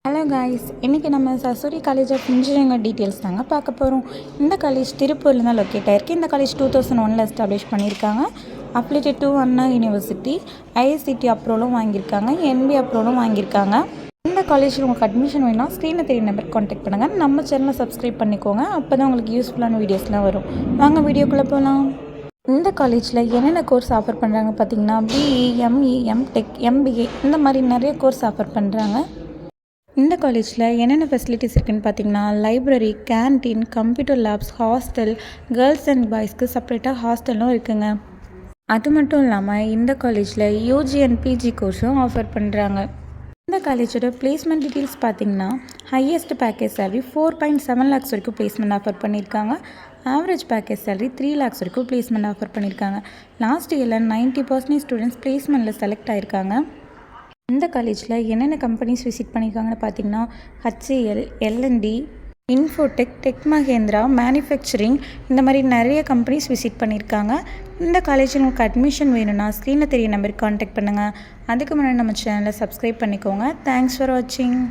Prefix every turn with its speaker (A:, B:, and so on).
A: Hello guys, இன்றைக்கி நம்ம Sasurie college of engineering details தாங்க பார்க்க போகிறோம். இந்த காலேஜ் திருப்பூரில் தான் லொக்கேட் ஆகிருக்கு. இந்த காலேஜ் 2001 எஸ்டாப்ளிஷ் பண்ணியிருக்காங்க. அப்ளிகேட் டு அண்ணா யூனிவர்சிட்டி, ஐஐசிடி அப்ரூவலும் வாங்கியிருக்காங்க, என்பி அப்ரூவலும் வாங்கியிருக்காங்க. இந்த காலேஜில் உங்களுக்கு அட்மிஷன் வேணும்னா ஸ்க்ரீனில் தெரிய நம்பருக்கு கான்டாக்ட் பண்ணுங்கள். நம்ம சேனலை சப்ஸ்கிரைப் பண்ணிக்கோங்க, அப்போ தான் உங்களுக்கு யூஸ்ஃபுல்லான வீடியோஸ்லாம் வரும். வாங்க வீடியோக்குள்ளே போகலாம். இந்த காலேஜில் என்னென்ன கோர்ஸ் ஆஃபர் பண்ணுறாங்க பார்த்தீங்கன்னா, பிஇ, எம்இ, எம்டெக், எம்பிஏ இந்த மாதிரி நிறைய கோர்ஸ் ஆஃபர் பண்ணுறாங்க. இந்த காலேஜில் என்னென்ன ஃபெசிலிட்டிஸ் இருக்குதுன்னு பார்த்தீங்கன்னா, library, canteen, computer labs, hostel, girls and பாய்ஸ்க்கு செப்பரேட்டாக ஹாஸ்டலும் இருக்குங்க. அது மட்டும் இல்லாமல் இந்த காலேஜில் யூஜி அண்ட் பிஜி கோர்ஸும் ஆஃபர் பண்ணுறாங்க. இந்த காலேஜோட பிளேஸ்மெண்ட் டீட்டெயில்ஸ் பார்த்தீங்கன்னா, ஹையஸ்ட் பேக்கேஜ் சேலரி 4.7 lakhs வரைக்கும் பிளேஸ்மெண்ட் ஆஃபர் பண்ணியிருக்காங்க. ஆவரேஜ் பேக்கேஜ் சேலரி 3 lakhs வரைக்கும் பிளேஸ்மெண்ட் ஆஃபர் பண்ணியிருக்காங்க. லாஸ்ட் இயரில் 90% ஸ்டூடெண்ட்ஸ் பிளேஸ்மெண்ட்டில் செலக்ட் ஆகியிருக்காங்க. இந்த காலேஜில் என்னென்ன கம்பெனிஸ் விசிட் பண்ணியிருக்காங்கன்னு பார்த்தீங்கன்னா, HAL, L and T, Infotech, Tech Mahindra, manufacturing இந்த மாதிரி நிறைய கம்பெனிஸ் விசிட் பண்ணியிருக்காங்க. இந்த காலேஜில் உங்களுக்கு அட்மிஷன் வேணும்னா ஸ்க்ரீனில் தெரிய நம்பருக்கு கான்டாக்ட் பண்ணுங்கள். அதுக்கு முன்னாடி நம்ம சேனலை சப்ஸ்கிரைப் பண்ணிக்கோங்க. தேங்க்ஸ் ஃபார் வாட்சிங்.